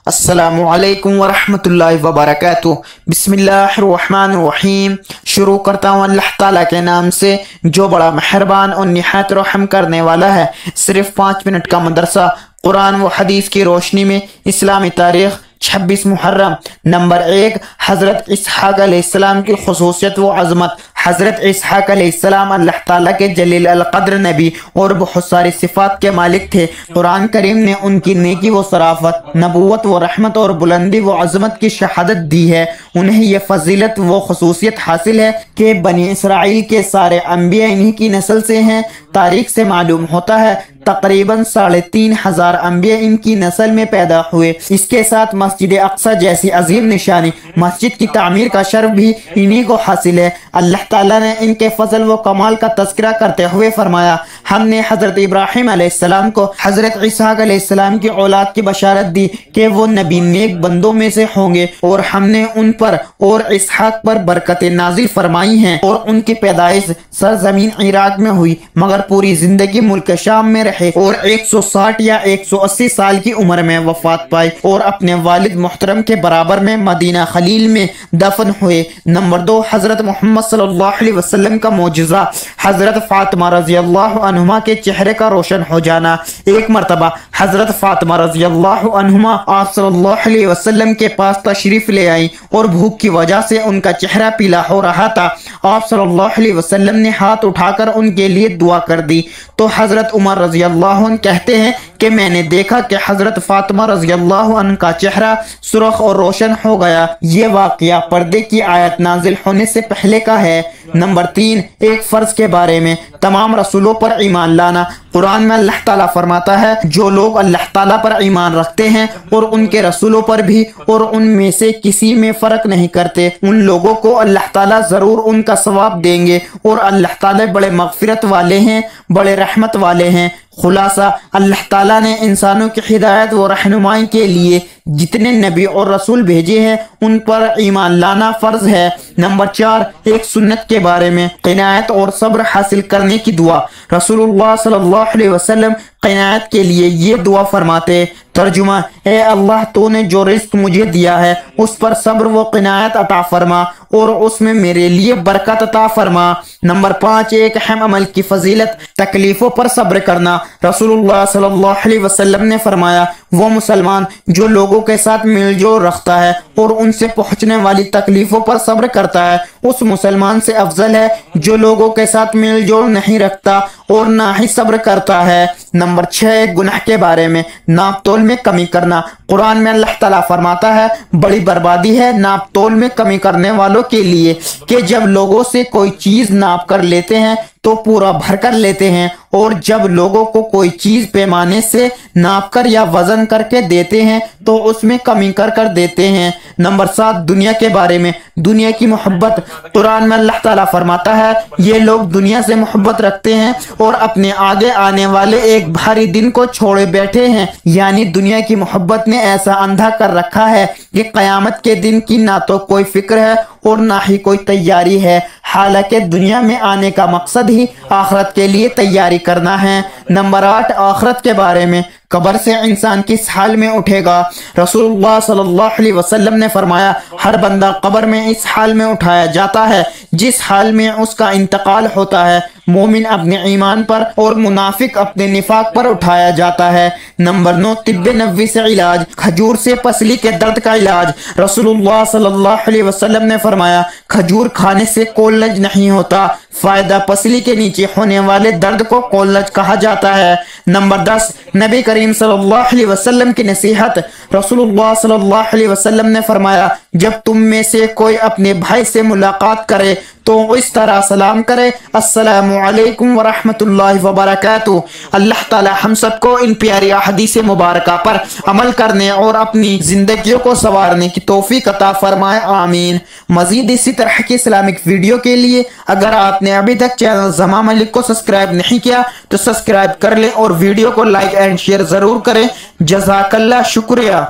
अस्सलामु अलैकुम वरहमतुल्लाहि वबरकातुह। बिस्मिल्लाहिर्रहमानिर्रहीम। शुरू करता हूँ अल्लाह ताला के नाम से जो बड़ा मेहरबान और निहायत रहम करने वाला है। सिर्फ 5 मिनट का मदरसा कुरान व हदीस की रोशनी में इस्लामी तारीख 26 मुहर्रम। नंबर 1, हज़रत इसहाक़ अलैहिस्सलाम की खुसूसियत व अज़मत। हज़रत इसहाक़ अलैहिस्सलाम अल्लाह ताला के जलील अल क़द्र नबी और बहुत सारी सिफ़ात के मालिक थे। कुरान करीम ने उनकी नेकी व शराफत, नबूवत व रहमत और बुलंदी व अज़मत की शहादत दी है। उन्हें यह फजीलत व खुसूसियत हासिल है कि बनी इसराइल के सारे अंबिया इन्हीं की नस्ल से हैं। तारीख से मालूम होता है तकरीबन 3500 अंबिया इनकी नस्ल में पैदा हुए। इसके साथ मस्जिद अक्सा जैसी अजीम निशानी, मस्जिद की तामीर का शर्फ भी इन्हीं को हासिल है। अल्लाह ताला ने इनके फजल व कमाल का तज़किरा करते हुए फरमाया, हमने हज़रत इब्राहीम अलैहिस्सलाम को हज़रत इसहाक़ अलैहिस्सलाम की औलाद की बशारत दी कि वो नबी नेक बंदों में से होंगे, और हमने उन पर और इसहाक़ पर बरकतें नाजिल फरमाई हैं। और उनकी पैदाइश सरजमीन इराक में हुई, मगर पूरी जिंदगी मुल्क शाम में रहे और 160 या 180 साल की उम्र में वफात पाई और अपने वालिद मुहतरम के बराबर में मदीना खलील में दफन हुए। नंबर 2, हज़रत मोहम्मद सल्लल्लाहु अलैहि वसल्लम का मोजिज़ा, हज़रत फातिमा रज़ियल्लाहु अन्हुमा के चेहरे का रोशन हो जाना। एक मरतबा हज़रत फातिमा रज़ियल्लाहु अन्हुमा आप सल्लल्लाहु अलैहि वसल्लम के पास तशरीफ ले आई और भूख की वजह से उनका चेहरा पीला हो रहा था। आप सल्लल्लाहु अलैहि वसल्लम ने हाथ उठाकर उनके लिए दुआ कर दी तो हज़रत उमर रज़ियल्लाहु अन्हु कहते हैं कि मैंने देखा कि हज़रत फातिमा रज़ियल्लाहु अन्हा का चेहरा सुर्ख और रोशन हो गया। ये वाक़या पर्दे की आयत नाजिल होने से पहले का है। नंबर 3, एक फ़र्ज के बारे में तमाम रसूलों पर ईमान लाना। कुरान में अल्लाह ताला फरमाता है, जो लोग अल्लाह ताला पर ईमान रखते हैं और उनके रसूलों पर भी और उनमें से किसी में फ़र्क नहीं करते, उन लोगों को अल्लाह ताला ज़रूर उनका सवाब देंगे और अल्लाह ताला बड़े मग़फ़िरत वाले हैं, बड़े रहमत वाले हैं। खुलासा, अल्लाह ताला ने इंसानों की हिदायत व रहनुमाई के लिए जितने नबी और रसूल भेजे हैं उन पर ईमान लाना फ़र्ज है। नंबर 4, एक सुन्नत के बारे में क़नाअत और सब्र हासिल करने की दुआ। रसूलुल्लाह सल्लल्लाहु अलैहि वसल्लम क़नाअत के लिए ये दुआ फरमाते। तर्जुमा, ए अल्लाह तूने जो रिज़्क़ मुझे दिया है उस पर सब्र व क़नाअत अता फरमा और उसमें मेरे लिए बरकत अता फरमा। नंबर 5, एक अहम अमल की फजीलत, तकलीफ़ों पर सब्र करना। रसूलुल्लाह सल्लल्लाहु अलैहि वसल्लम ने फरमाया, वो मुसलमान जो लोगों के साथ मेलजोल रखता है और उनसे पहुंचने वाली तकलीफों पर सब्र करता है, उस मुसलमान से अफजल है जो लोगों के साथ मेलजोल नहीं रखता और ना ही सब्र करता है। नंबर 6, गुनाह के बारे में नाप तोल में कमी करना। कुरान में अल्लाह ताला फरमाता है, बड़ी बर्बादी है नाप तोल में कमी करने वालों के लिए कि जब लोगों से कोई चीज नाप कर लेते हैं तो पूरा भर कर लेते हैं, और जब लोगों को कोई चीज पैमाने से नाप कर या वजन करके देते हैं तो उसमें कमी कर कर देते हैं। नंबर 7, दुनिया के बारे में दुनिया की मोहब्बत। कुरान में अल्लाह ताला फरमाता है, ये लोग दुनिया से मोहब्बत रखते हैं और अपने आगे आने वाले एक भारी दिन को छोड़े बैठे हैं। यानी दुनिया की मोहब्बत ने ऐसा अंधा कर रखा है कि क़यामत के दिन की ना तो कोई फिक्र है और ना ही कोई तैयारी है, हालांकि दुनिया में आने का मकसद ही आखिरत के लिए तैयारी करना है। नंबर 8, आखिरत के बारे में कब्र से इंसान किस हाल में उठेगा। रसूलुल्लाह सल्लल्लाहु अलैहि वसल्लम ने फरमाया, हर बंदा कब्र में इस हाल में उठाया जाता है जिस हाल में उसका इंतकाल होता है। मोमिन अपने ईमान पर और मुनाफिक अपने निफाक पर उठाया जाता है। नंबर 9, तिब्बे नबवी से इलाज, खजूर से पसली के दर्द का इलाज। रसूलुल्लाह सल्लल्लाहु अलैहि वसल्लम ने फरमाया, खजूर खाने से कोल्लज नहीं होता, फायदा पसली के नीचे होने वाले दर्द को कोल्लज कहा जाता है। नंबर 10, नबी करीम सल्लल्लाहु अलैहि वसल्लम की नसीहत। रसूलुल्लाह सल्लल्लाहु अलैहि वसल्लम ने फरमाया, जब तुम में से कोई अपने भाई से मुलाकात करे तो इस तरह सलाम करे, अस्सलामु अलैकुम व रहमतुल्लाहि व बरकातुहू। अल्लाह ताला हम सबको इन प्यारी हदीस मुबारका पर अमल करने और अपनी जिंदगियों को संवारने की तौफीक अता फरमाए, आमीन। मजीद इसी तरह की इस्लामिक वीडियो के लिए अगर आपने अभी तक चैनल ज़मा मलिक को सब्सक्राइब नहीं किया तो सब्सक्राइब कर लें और वीडियो को लाइक एंड शेयर जरूर करें। जज़ाकल्लाह, शुक्रिया।